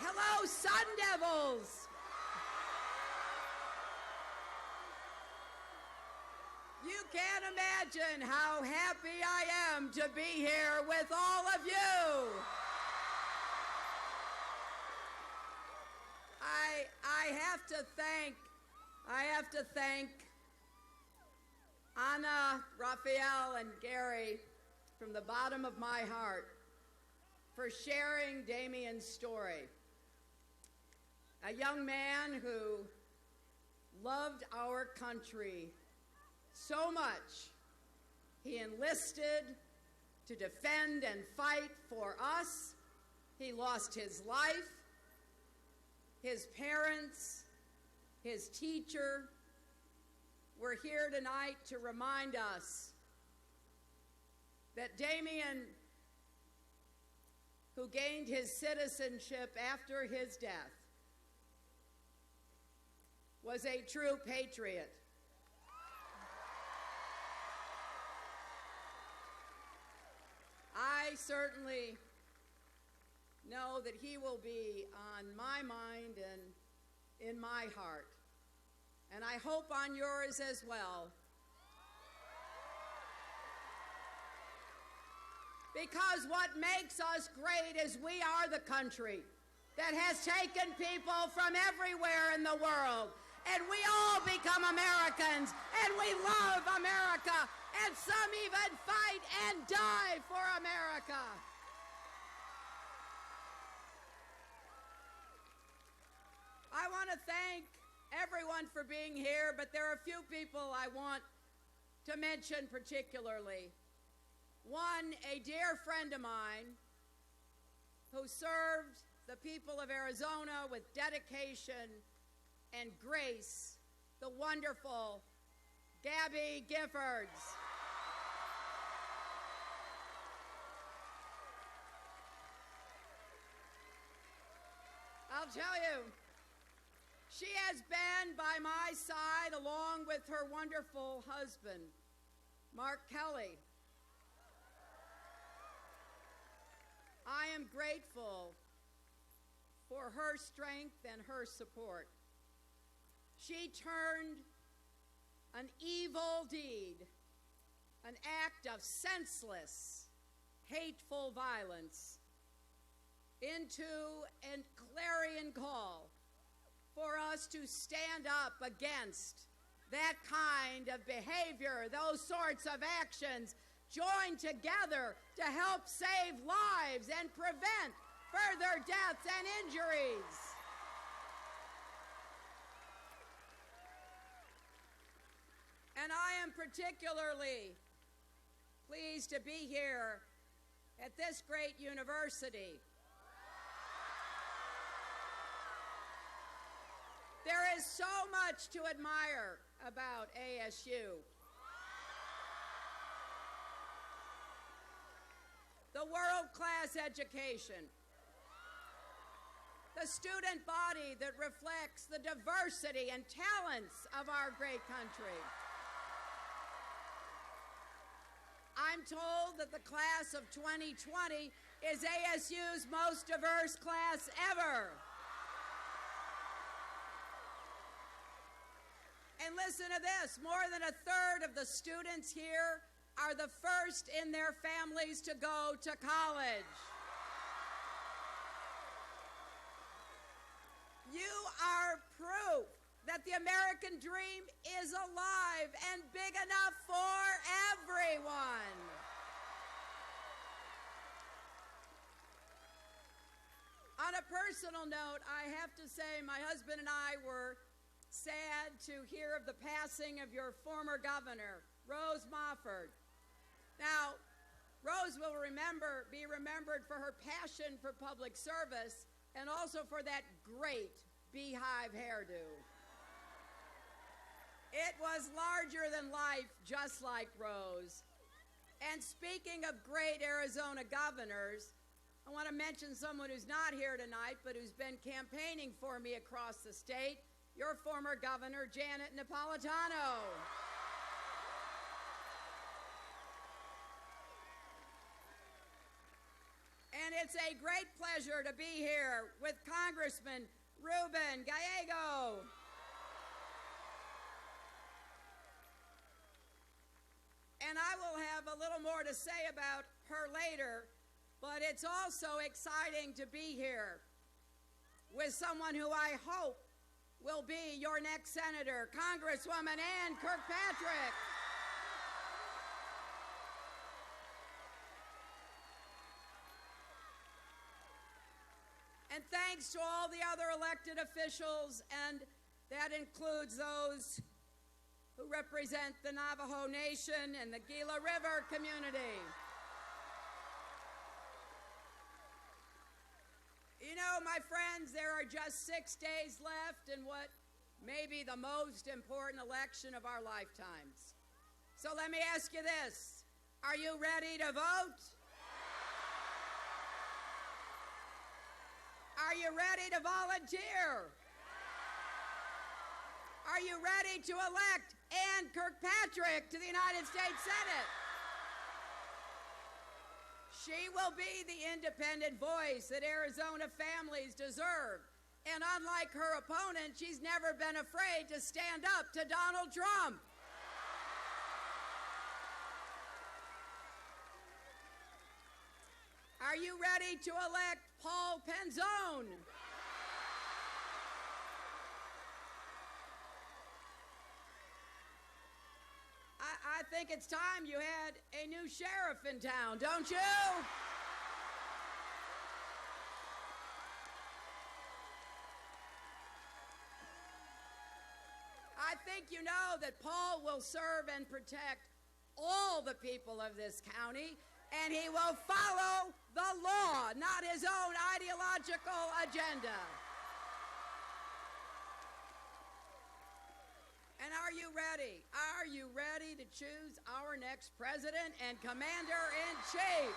Hello, Sun Devils. You can't imagine how happy I am to be here with all of you. I have to thank Anna, Raphael, and Gary from the bottom of my heart for sharing Damien's story. A young man who loved our country so much, he enlisted to defend and fight for us. He lost his life, his parents, his teacher. We're here tonight to remind us that Damien, who gained his citizenship after his death, was a true patriot. I certainly know that he will be on my mind and in my heart, and I hope on yours as well. Because what makes us great is we are the country that has taken people from everywhere in the world, and we all become Americans, and we love America, and some even fight and die for America. I want to thank everyone for being here, but there are a few people I want to mention particularly. One, a dear friend of mine who served the people of Arizona with dedication and grace, the wonderful Gabby Giffords. I'll tell you, she has been by my side along with her wonderful husband, Mark Kelly. I am grateful for her strength and her support. She turned an evil deed, an act of senseless, hateful violence, into a clarion call for us to stand up against that kind of behavior, those sorts of actions, join together to help save lives and prevent further deaths and injuries. And I am particularly pleased to be here at this great university. There is so much to admire about ASU. The world-class education, the student body that reflects the diversity and talents of our great country. I'm told that the class of 2020 is ASU's most diverse class ever. And listen to this, more than a third of the students here are the first in their families to go to college. You are proof that the American dream is alive and big enough for everyone. On a personal note, I have to say my husband and I were sad to hear of the passing of your former governor, Rose Mofford. Now, Rose will be remembered for her passion for public service and also for that great beehive hairdo. It was larger than life, just like Rose. And speaking of great Arizona governors, I want to mention someone who's not here tonight, but who's been campaigning for me across the state, your former governor, Janet Napolitano. And it's a great pleasure to be here with Congress. Congressman Ruben Gallego. And I will have a little more to say about her later, but it's also exciting to be here with someone who I hope will be your next senator, Congresswoman Ann Kirkpatrick. And thanks to all the other elected officials, and that includes those who represent the Navajo Nation and the Gila River community. You know, my friends, there are just 6 days left in what may be the most important election of our lifetimes. So let me ask you this. Are you ready to vote? Are you ready to volunteer? Are you ready to elect Ann Kirkpatrick to the United States Senate? She will be the independent voice that Arizona families deserve. And unlike her opponent, she's never been afraid to stand up to Donald Trump. Are you ready to elect Paul Penzone? I think it's time you had a new sheriff in town, don't you? I think you know that Paul will serve and protect all the people of this county, and he will follow the law, not his own ideological agenda. And are you ready? Are you ready to choose our next president and commander-in-chief?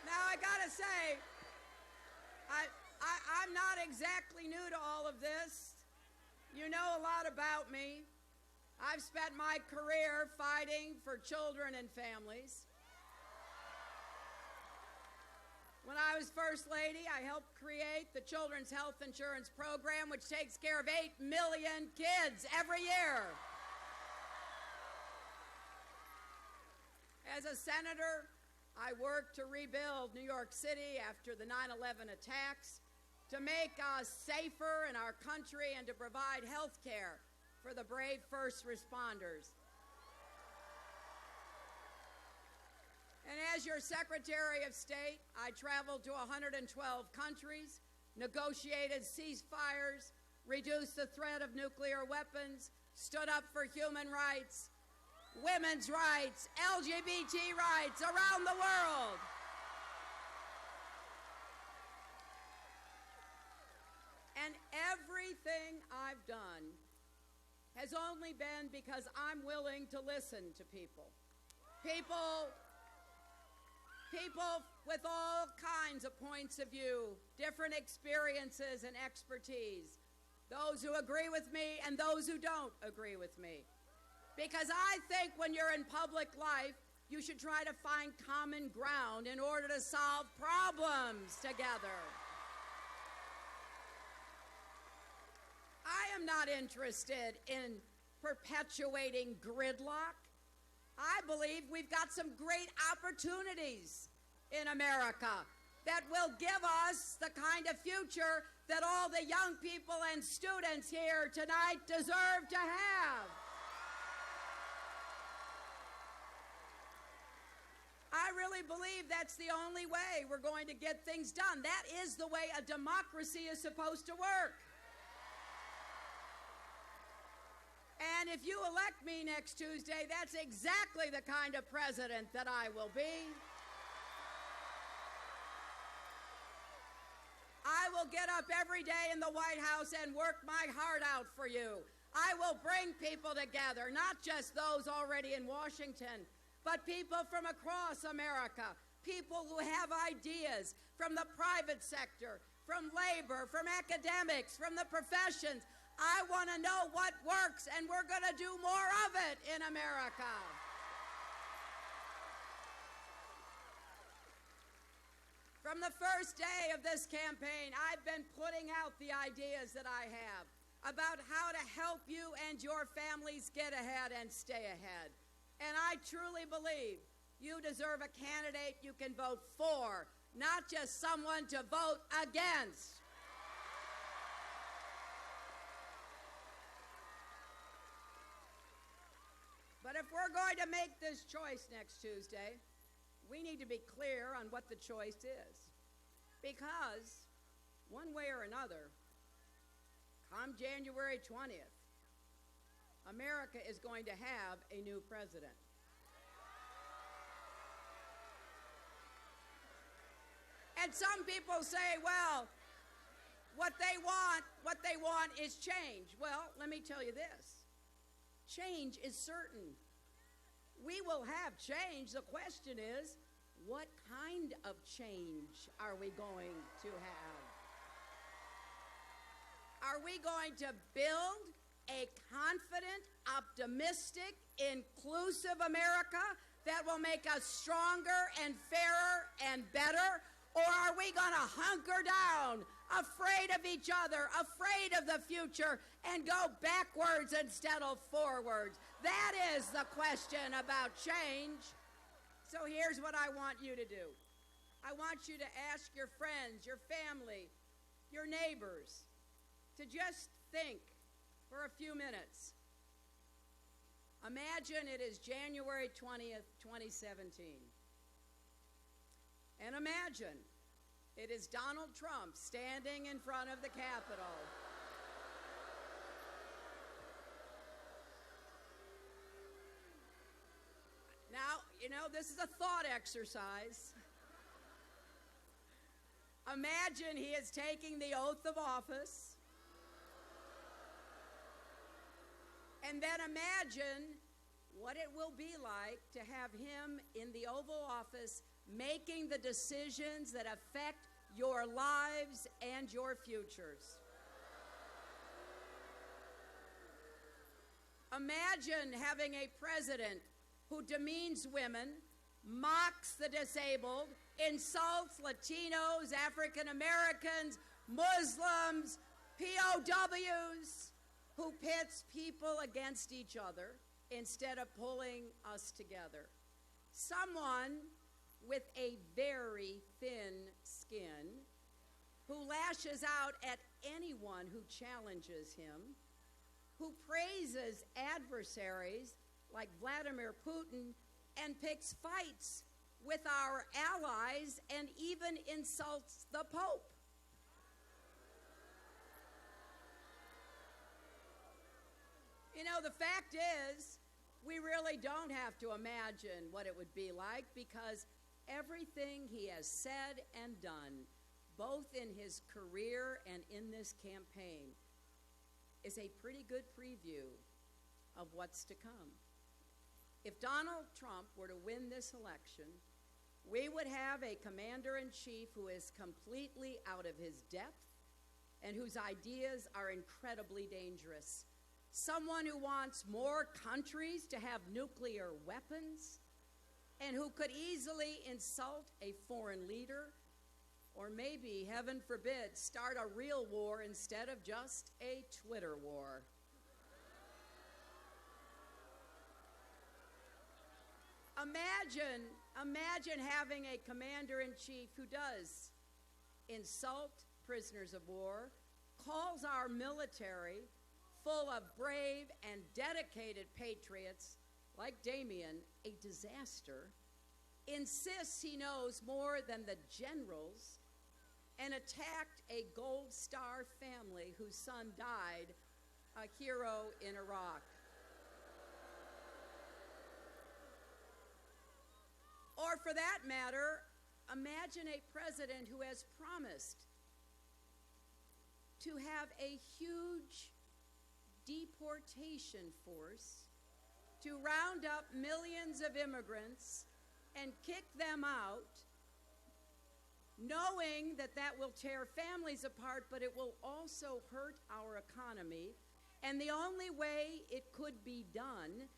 Now I gotta say, I'm not exactly new to all of this. You know a lot about me. I've spent my career fighting for children and families. When I was First Lady, I helped create the Children's Health Insurance Program, which takes care of 8 million kids every year. As a senator, I worked to rebuild New York City after the 9/11 attacks, to make us safer in our country, and to provide health care for the brave first responders. And as your Secretary of State, I traveled to 112 countries, negotiated ceasefires, reduced the threat of nuclear weapons, stood up for human rights, women's rights, LGBT rights around the world. And everything I've done has only been because I'm willing to listen to people. People with all kinds of points of view, different experiences and expertise, those who agree with me and those who don't agree with me. Because I think when you're in public life, you should try to find common ground in order to solve problems together. I am not interested in perpetuating gridlock. I believe we've got some great opportunities in America that will give us the kind of future that all the young people and students here tonight deserve to have. I really believe that's the only way we're going to get things done. That is the way a democracy is supposed to work. And if you elect me next Tuesday, that's exactly the kind of president that I will be. I will get up every day in the White House and work my heart out for you. I will bring people together, not just those already in Washington, but people from across America, people who have ideas from the private sector, from labor, from academics, from the professions. I want to know what works, and we're going to do more of it in America. From the first day of this campaign, I've been putting out the ideas that I have about how to help you and your families get ahead and stay ahead. And I truly believe you deserve a candidate you can vote for, not just someone to vote against. But if we're going to make this choice next Tuesday, we need to be clear on what the choice is. Because one way or another, come January 20th, America is going to have a new president. And some people say, well, what they want is change. Well, let me tell you this. Change is certain. We will have change. The question is, what kind of change are we going to have? Are we going to build a confident, optimistic, inclusive America that will make us stronger and fairer and better? Or are we going to hunker down, afraid of each other, afraid of the future, and go backwards instead of forwards? That is the question about change. So here's what I want you to do. I want you to ask your friends, your family, your neighbors to just think for a few minutes. Imagine it is January 20th, 2017. And imagine it is Donald Trump standing in front of the Capitol. Now, this is a thought exercise. Imagine he is taking the oath of office. And then imagine what it will be like to have him in the Oval Office making the decisions that affect your lives and your futures. Imagine having a president who demeans women, mocks the disabled, insults Latinos, African Americans, Muslims, POWs, who pits people against each other instead of pulling us together. Someone with a very thin skin who lashes out at anyone who challenges him, who praises adversaries like Vladimir Putin and picks fights with our allies and even insults the Pope. The fact is, we really don't have to imagine what it would be like, because everything he has said and done, both in his career and in this campaign, is a pretty good preview of what's to come. If Donald Trump were to win this election, we would have a commander-in-chief who is completely out of his depth and whose ideas are incredibly dangerous. Someone who wants more countries to have nuclear weapons and who could easily insult a foreign leader, or maybe, heaven forbid, start a real war instead of just a Twitter war. Imagine having a commander-in-chief who does insult prisoners of war, calls our military full of brave and dedicated patriots like Damien a disaster, insists he knows more than the generals, and attacked a Gold Star family whose son died a hero in Iraq. Or for that matter, imagine a president who has promised to have a huge deportation force to round up millions of immigrants and kick them out, knowing that that will tear families apart, but it will also hurt our economy. And the only way it could be done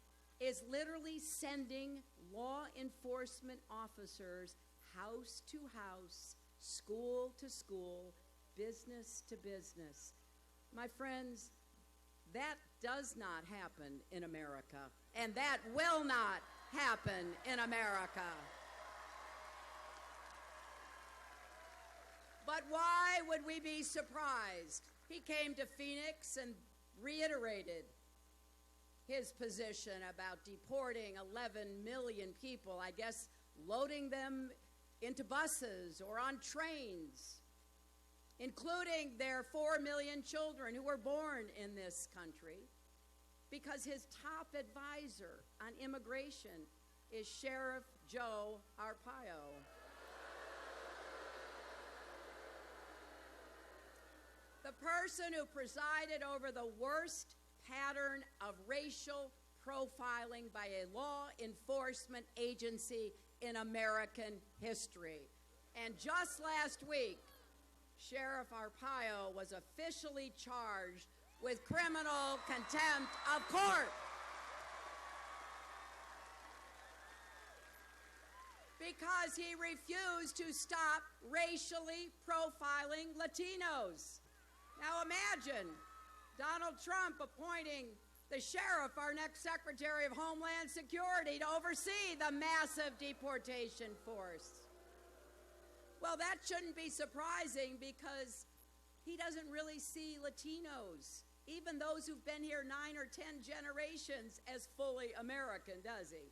is literally sending law enforcement officers house to house, school to school, business to business. My friends, that does not happen in America, and that will not happen in America. But why would we be surprised? He came to Phoenix and reiterated his position about deporting 11 million people, I guess loading them into buses or on trains, including their 4 million children who were born in this country, because his top advisor on immigration is Sheriff Joe Arpaio. The person who presided over the worst pattern of racial profiling by a law enforcement agency in American history. And just last week, Sheriff Arpaio was officially charged with criminal contempt of court. Because he refused to stop racially profiling Latinos. Now imagine Donald Trump appointing the sheriff, our next Secretary of Homeland Security, to oversee the massive deportation force. Well, that shouldn't be surprising because he doesn't really see Latinos, even those who've been here 9 or 10 generations, as fully American, does he?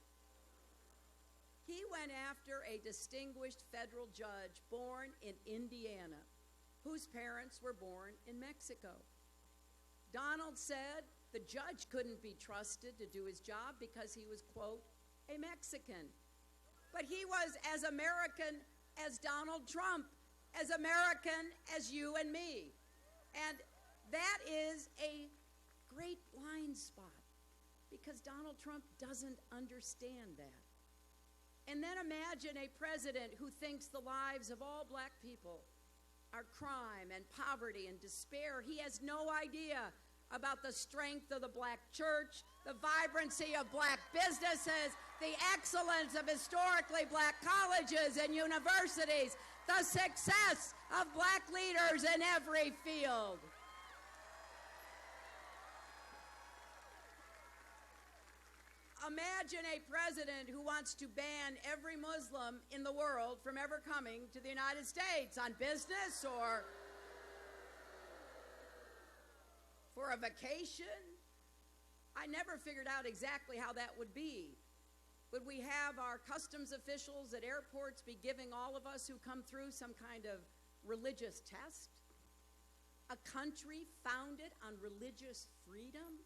He went after a distinguished federal judge born in Indiana, whose parents were born in Mexico. Donald said the judge couldn't be trusted to do his job because he was, quote, a Mexican. But he was as American as Donald Trump, as American as you and me. And that is a great blind spot because Donald Trump doesn't understand that. And then imagine a president who thinks the lives of all black people are crime and poverty and despair. He has no idea about the strength of the black church, the vibrancy of black businesses, the excellence of historically black colleges and universities, the success of black leaders in every field. Imagine a president who wants to ban every Muslim in the world from ever coming to the United States on business or for a vacation. I never figured out exactly how that would be. Would we have our customs officials at airports be giving all of us who come through some kind of religious test? A country founded on religious freedom?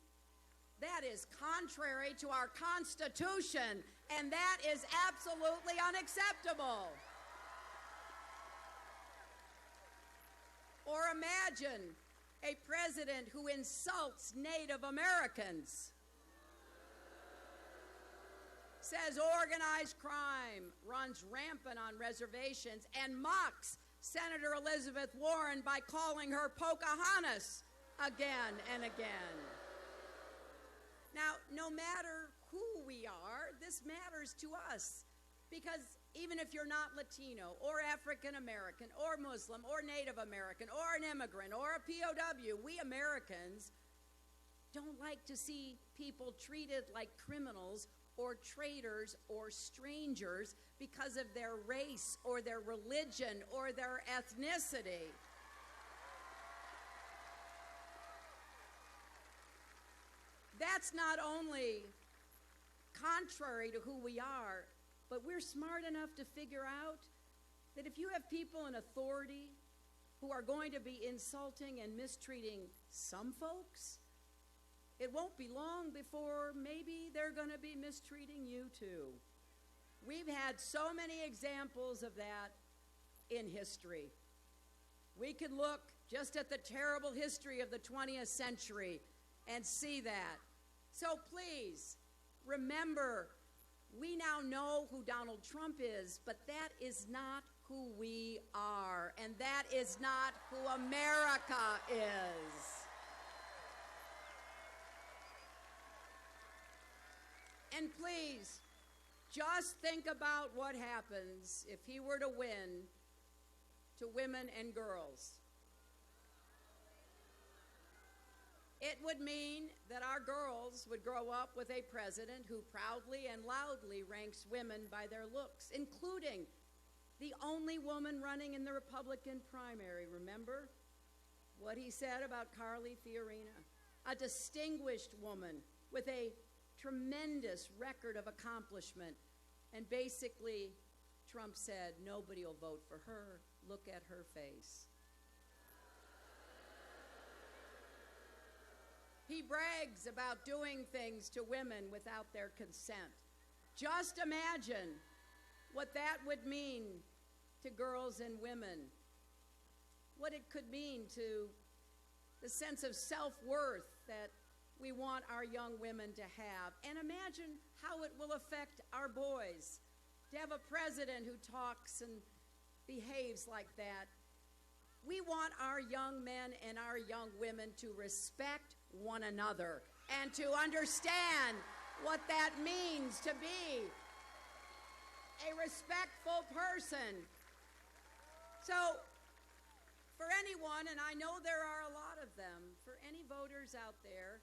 That is contrary to our Constitution, and that is absolutely unacceptable. Or imagine a president who insults Native Americans, says organized crime runs rampant on reservations, and mocks Senator Elizabeth Warren by calling her Pocahontas again and again. Now, no matter who we are, this matters to us, because even if you're not Latino or African American or Muslim or Native American or an immigrant or a POW, we Americans don't like to see people treated like criminals or traitors or strangers because of their race or their religion or their ethnicity. That's not only contrary to who we are, but we're smart enough to figure out that if you have people in authority who are going to be insulting and mistreating some folks, it won't be long before maybe they're going to be mistreating you too. We've had so many examples of that in history. We can look just at the terrible history of the 20th century and see that. So please, remember, we now know who Donald Trump is, but that is not who we are, and that is not who America is. And please, just think about what happens if he were to win to women and girls. It would mean that our girls would grow up with a president who proudly and loudly ranks women by their looks, including the only woman running in the Republican primary. Remember what he said about Carly Fiorina, a distinguished woman with a tremendous record of accomplishment. And basically, Trump said, nobody will vote for her. Look at her face. He brags about doing things to women without their consent. Just imagine what that would mean to girls and women, what it could mean to the sense of self-worth that we want our young women to have. And imagine how it will affect our boys to have a president who talks and behaves like that. We want our young men and our young women to respect one another and to understand what that means to be a respectful person. So, for anyone, and I know there are a lot of them, for any voters out there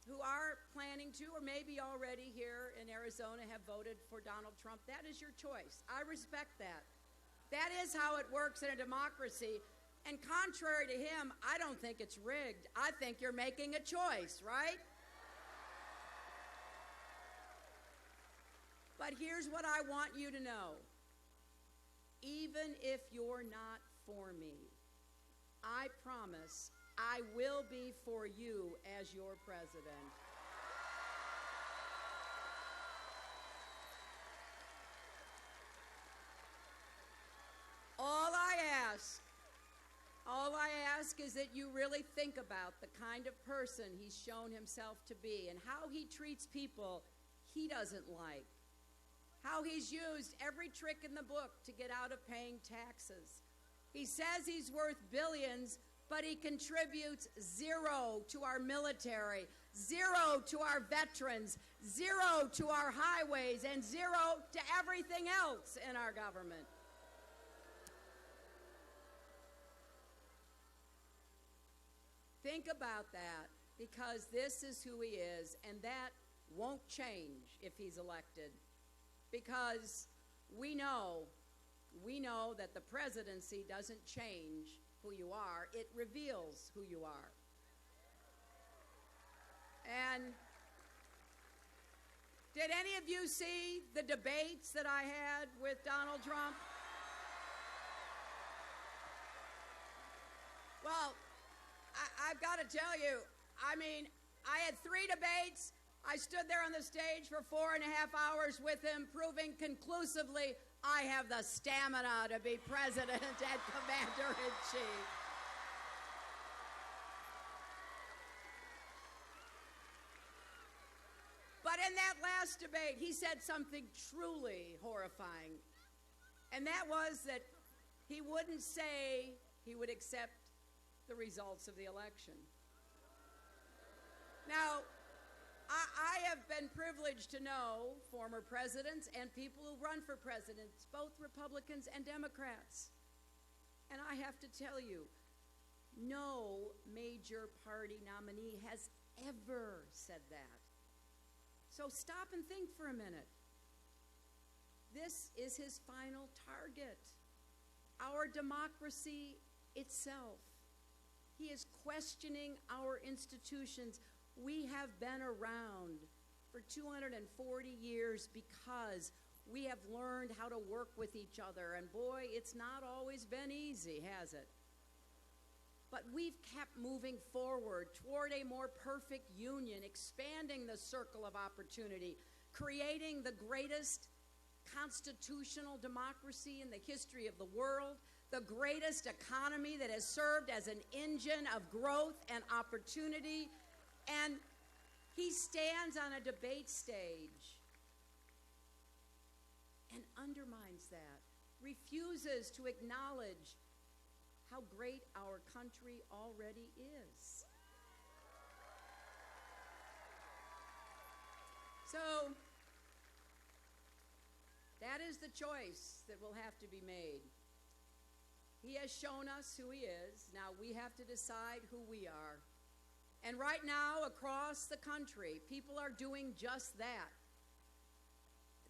who are planning to or maybe already here in Arizona have voted for Donald Trump, that is your choice. I respect that. That is how it works in a democracy. And contrary to him, I don't think it's rigged. I think you're making a choice, right? But here's what I want you to know. Even if you're not for me, I promise I will be for you as your president. All I ask is that you really think about the kind of person he's shown himself to be and how he treats people he doesn't like, how he's used every trick in the book to get out of paying taxes. He says he's worth billions, but he contributes zero to our military, zero to our veterans, zero to our highways, and zero to everything else in our government. Think about that, because this is who he is, and that won't change if he's elected, because we know that the presidency doesn't change who you are, it reveals who you are. And did any of you see the debates that I had with Donald Trump? Well, I've got to tell you, I mean, I had 3 debates. I stood there on the stage for 4.5 hours with him, proving conclusively I have the stamina to be president and commander-in-chief. But in that last debate, he said something truly horrifying. And that was that he wouldn't say he would accept the results of the election. Now, I have been privileged to know former presidents and people who run for presidents, both Republicans and Democrats. And I have to tell you, no major party nominee has ever said that. So stop and think for a minute. This is his final target, our democracy itself. He is questioning our institutions. We have been around for 240 years because we have learned how to work with each other. And boy, it's not always been easy, has it? But we've kept moving forward toward a more perfect union, expanding the circle of opportunity, creating the greatest constitutional democracy in the history of the world, the greatest economy that has served as an engine of growth and opportunity. And he stands on a debate stage and undermines that, refuses to acknowledge how great our country already is. So, that is the choice that will have to be made. He has shown us who he is. Now we have to decide who we are. And right now, across the country, people are doing just that.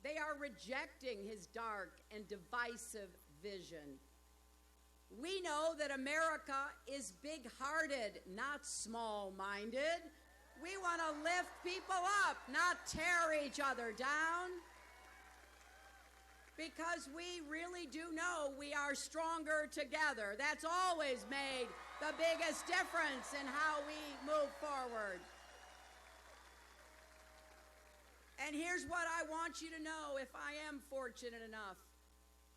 They are rejecting his dark and divisive vision. We know that America is big-hearted, not small-minded. We want to lift people up, not tear each other down. Because we really do know we are stronger together. That's always made the biggest difference in how we move forward. And here's what I want you to know. If I am fortunate enough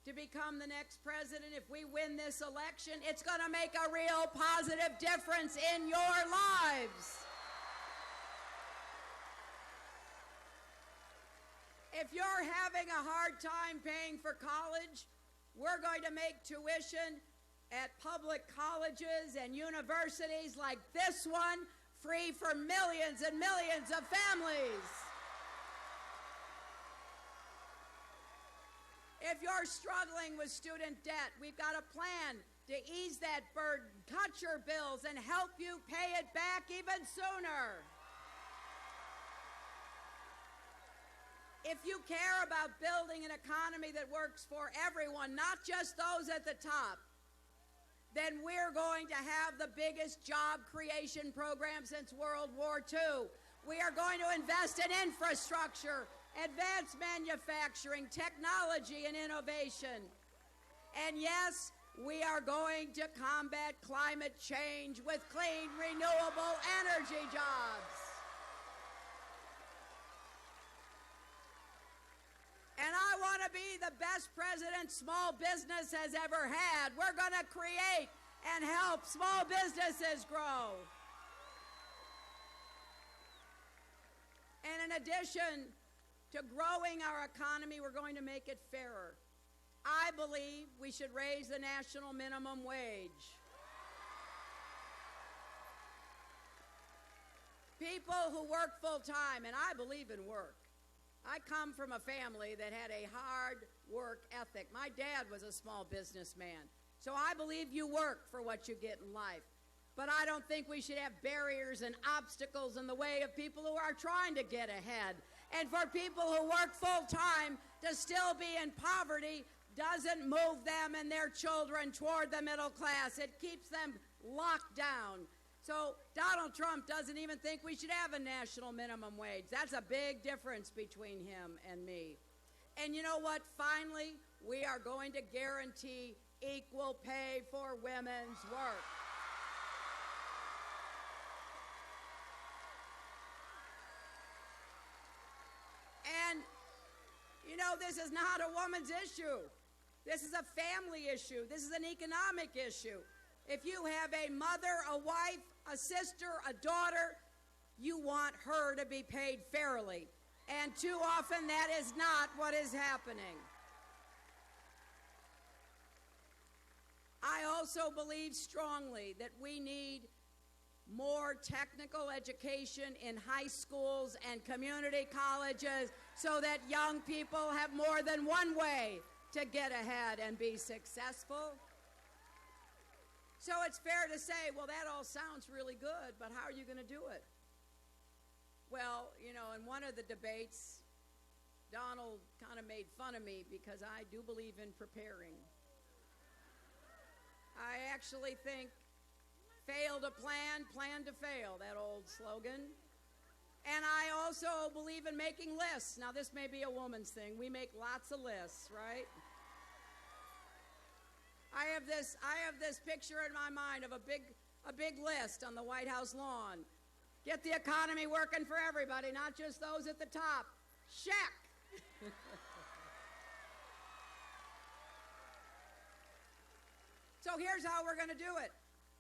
to become the next president, if we win this election, it's going to make a real positive difference in your lives. If you're having a hard time paying for college, we're going to make tuition at public colleges and universities like this one free for millions and millions of families. If you're struggling with student debt, we've got a plan to ease that burden, cut your bills, and help you pay it back even sooner. If you care about building an economy that works for everyone, not just those at the top, then we're going to have the biggest job creation program since World War II. We are going to invest in infrastructure, advanced manufacturing, technology, and innovation. And yes, we are going to combat climate change with clean, renewable energy jobs. And I want to be the best president small business has ever had. We're going to create and help small businesses grow. And in addition to growing our economy, we're going to make it fairer. I believe we should raise the national minimum wage. People who work full-time, and I believe in work. I come from a family that had a hard work ethic. My dad was a small businessman. So I believe you work for what you get in life. But I don't think we should have barriers and obstacles in the way of people who are trying to get ahead. And for people who work full-time to still be in poverty doesn't move them and their children toward the middle class. It keeps them locked down. So Donald Trump doesn't even think we should have a national minimum wage. That's a big difference between him and me. And you know what? Finally, we are going to guarantee equal pay for women's work. And, you know, this is not a woman's issue. This is a family issue. This is an economic issue. If you have a mother, a wife, a sister, a daughter, you want her to be paid fairly. And too often that is not what is happening. I also believe strongly that we need more technical education in high schools and community colleges so that young people have more than one way to get ahead and be successful. So it's fair to say, well, that all sounds really good, but how are you going to do it? Well, you know, in one of the debates, Donald kind of made fun of me because I do believe in preparing. I actually think fail to plan, plan to fail, that old slogan. And I also believe in making lists. Now, this may be a woman's thing. We make lots of lists, right? I have this picture in my mind of a big list on the White House lawn. Get the economy working for everybody, not just those at the top. Check. So here's how we're going to do it.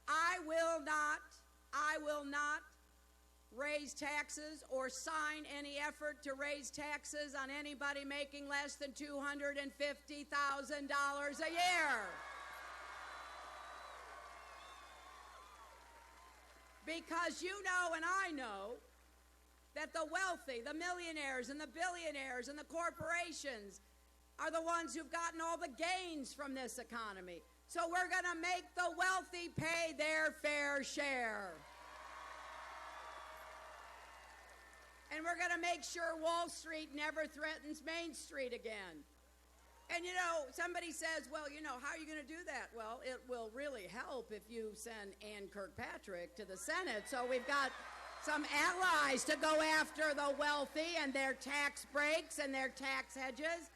I will not raise taxes or sign any effort to raise taxes on anybody making less than $250,000 a year. Because you know and I know that the wealthy, the millionaires and the billionaires and the corporations are the ones who've gotten all the gains from this economy. So we're going to make the wealthy pay their fair share. And we're going to make sure Wall Street never threatens Main Street again. And, you know, somebody says, well, you know, how are you going to do that? Well, it will really help if you send Ann Kirkpatrick to the Senate. So we've got some allies to go after the wealthy and their tax breaks and their tax hedges.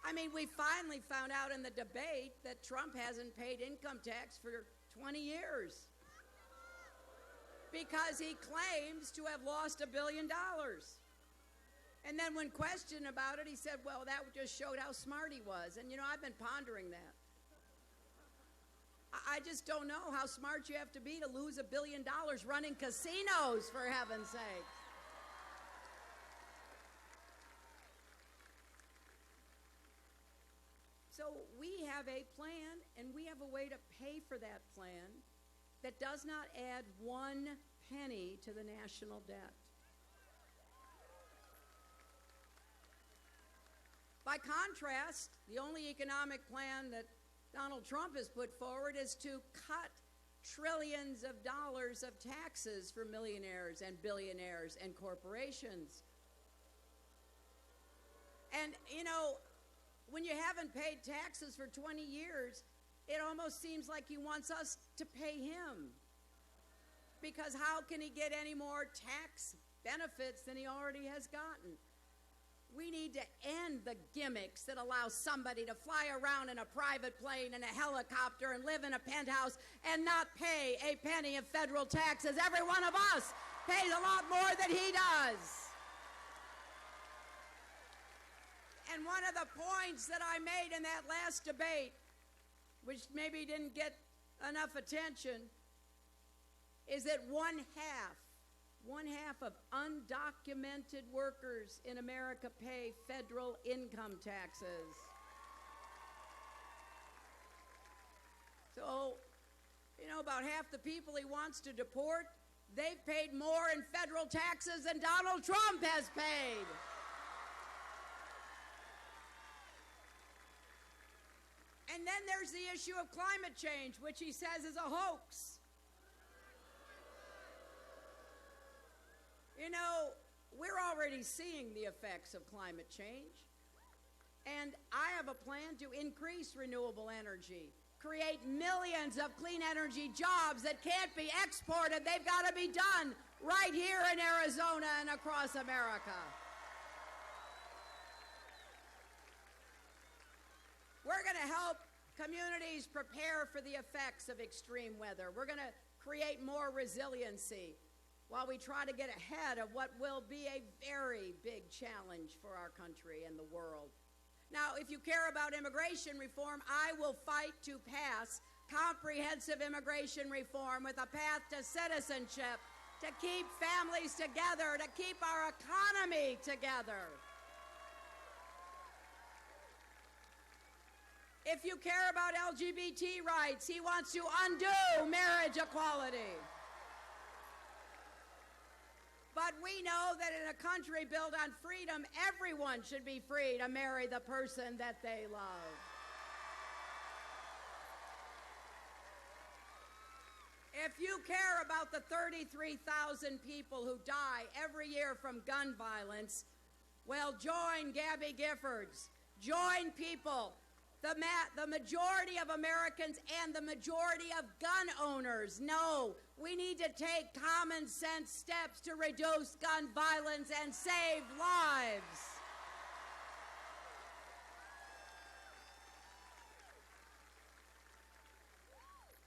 I mean, we finally found out in the debate that Trump hasn't paid income tax for 20 years because he claims to have lost $1 billion. And then when questioned about it, he said, well, that just showed how smart he was. And, you know, I've been pondering that. I just don't know how smart you have to be to lose $1 billion running casinos, for heaven's sake. So we have a plan, and we have a way to pay for that plan that does not add 1 penny to the national debt. By contrast, the only economic plan that Donald Trump has put forward is to cut trillions of dollars of taxes for millionaires and billionaires and corporations. And, you know, when you haven't paid taxes for 20 years, it almost seems like he wants us to pay him. Because how can he get any more tax benefits than he already has gotten? We need to end the gimmicks that allow somebody to fly around in a private plane and a helicopter and live in a penthouse and not pay a penny of federal taxes. Every one of us pays a lot more than he does. And one of the points that I made in that last debate, which maybe didn't get enough attention, is that one half of undocumented workers in America pay federal income taxes. So, you know, about half the people he wants to deport, they've paid more in federal taxes than Donald Trump has paid. And then there's the issue of climate change, which he says is a hoax. You know, we're already seeing the effects of climate change. And I have a plan to increase renewable energy, create millions of clean energy jobs that can't be exported. They've got to be done right here in Arizona and across America. We're going to help communities prepare for the effects of extreme weather. We're going to create more resiliency while we try to get ahead of what will be a very big challenge for our country and the world. Now, if you care about immigration reform, I will fight to pass comprehensive immigration reform with a path to citizenship, to keep families together, to keep our economy together. If you care about LGBT rights, he wants to undo marriage equality. But we know that in a country built on freedom, everyone should be free to marry the person that they love. If you care about the 33,000 people who die every year from gun violence, well, join Gabby Giffords. Join people. The majority of Americans and the majority of gun owners know we need to take common sense steps to reduce gun violence and save lives.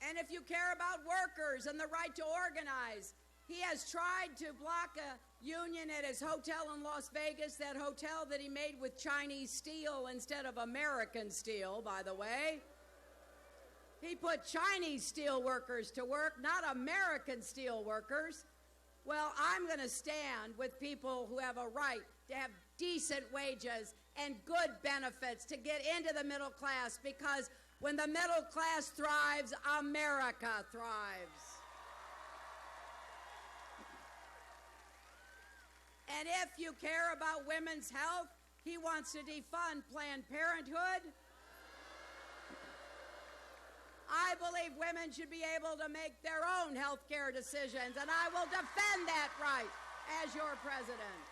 And if you care about workers and the right to organize, he has tried to block a union at his hotel in Las Vegas, that hotel that he made with Chinese steel instead of American steel, by the way. He put Chinese steel workers to work, not American steel workers. Well, I'm going to stand with people who have a right to have decent wages and good benefits to get into the middle class, because when the middle class thrives, America thrives. And if you care about women's health, he wants to defund Planned Parenthood. I believe women should be able to make their own health care decisions, and I will defend that right as your president.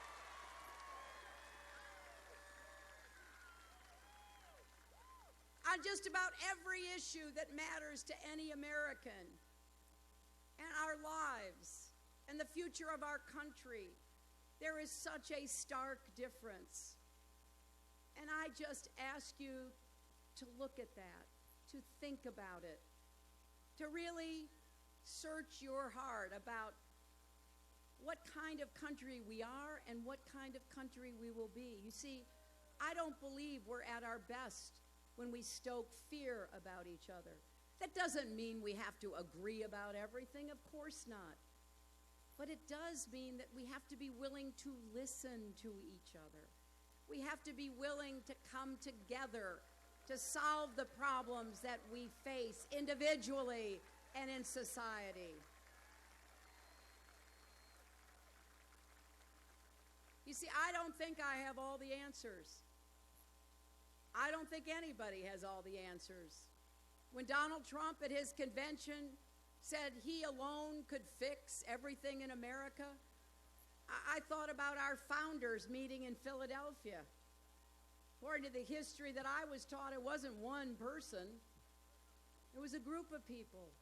On just about every issue that matters to any American, and our lives, and the future of our country, there is such a stark difference. And I just ask you to look at that, to think about it, to really search your heart about what kind of country we are and what kind of country we will be. You see, I don't believe we're at our best when we stoke fear about each other. That doesn't mean we have to agree about everything, of course not. But it does mean that we have to be willing to listen to each other. We have to be willing to come together to solve the problems that we face individually and in society. You see, I don't think I have all the answers. I don't think anybody has all the answers. When Donald Trump at his convention said he alone could fix everything in America, I thought about our founders meeting in Philadelphia. According to the history that I was taught, it wasn't one person. It was a group of people.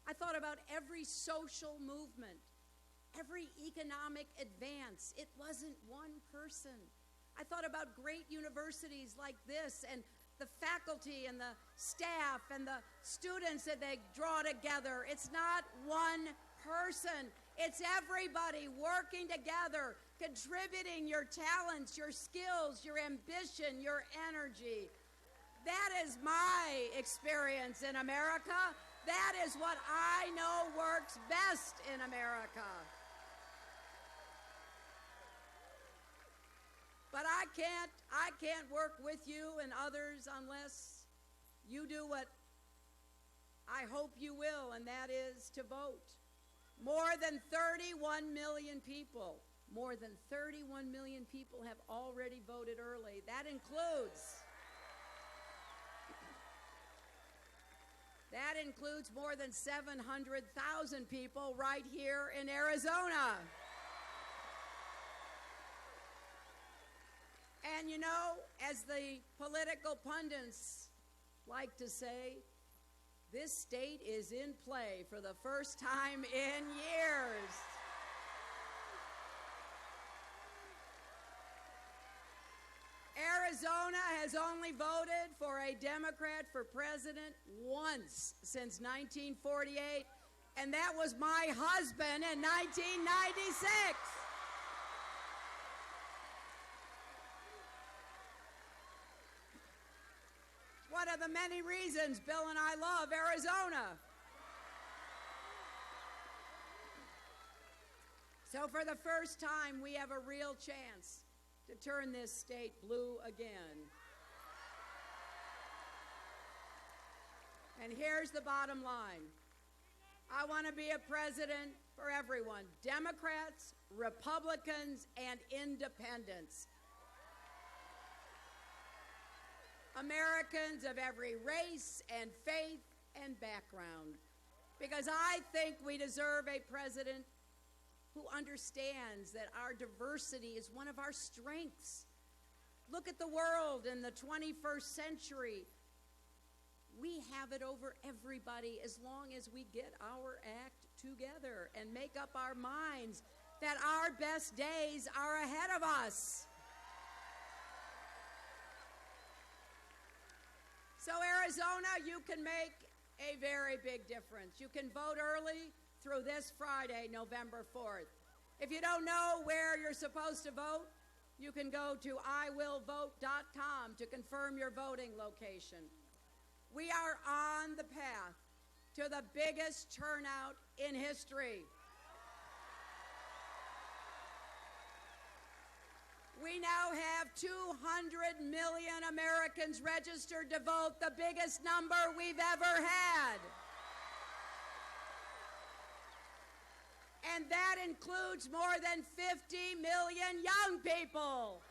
I thought about every social movement, every economic advance. It wasn't one person. I thought about great universities like this and the faculty and the staff and the students that they draw together. It's not one person. It's everybody working together, contributing your talents, your skills, your ambition, your energy. That is my experience in America. That is what I know works best in America. But I can't work with you and others unless you do what I hope you will, and that is to vote. More than 31 million people have already voted early. That includes more than 700,000 people right here in Arizona. And you know, as the political pundits like to say, this state is in play for the first time in years. Arizona has only voted for a Democrat for president once since 1948, and that was my husband in 1996. One of the many reasons Bill and I love Arizona. So for the first time, we have a real chance to turn this state blue again. And here's the bottom line. I want to be a president for everyone, Democrats, Republicans, and independents. Americans of every race and faith and background. Because I think we deserve a president who understands that our diversity is one of our strengths. Look at the world in the 21st century. We have it over everybody as long as we get our act together and make up our minds that our best days are ahead of us. So Arizona, you can make a very big difference. You can vote early through this Friday, November 4th. If you don't know where you're supposed to vote, you can go to iwillvote.com to confirm your voting location. We are on the path to the biggest turnout in history. We now have 200 million Americans registered to vote, the biggest number we've ever had. And that includes more than 50 million young people.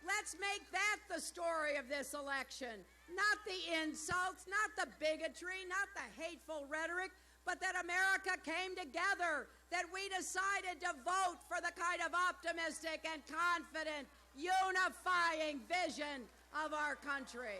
Let's make that the story of this election. Not the insults, not the bigotry, not the hateful rhetoric, but that America came together, that we decided to vote for the kind of optimistic and confident, unifying vision of our country.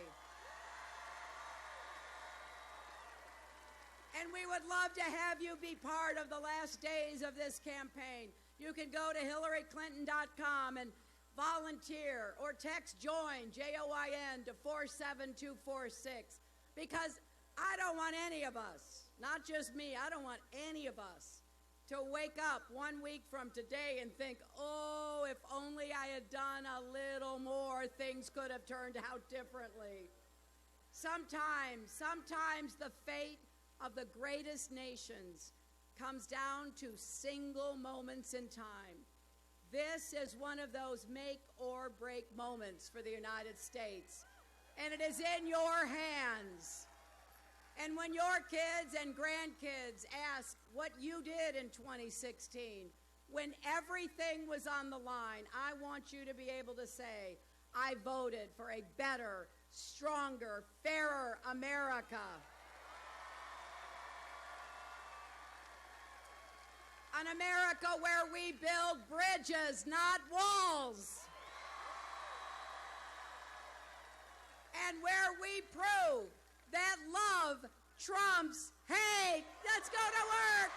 And we would love to have you be part of the last days of this campaign. You can go to HillaryClinton.com and volunteer or text JOIN, J-O-I-N, to 47246, because I don't want any of us, not just me, I don't want any of us to wake up 1 week from today and think, oh, if only I had done a little more, things could have turned out differently. Sometimes the fate of the greatest nations comes down to single moments in time. This is one of those make or break moments for the United States, and it is in your hands. And when your kids and grandkids ask what you did in 2016, when everything was on the line, I want you to be able to say, I voted for a better, stronger, fairer America. An America where we build bridges, not walls. And where we prove that love trumps hate. Let's go to work.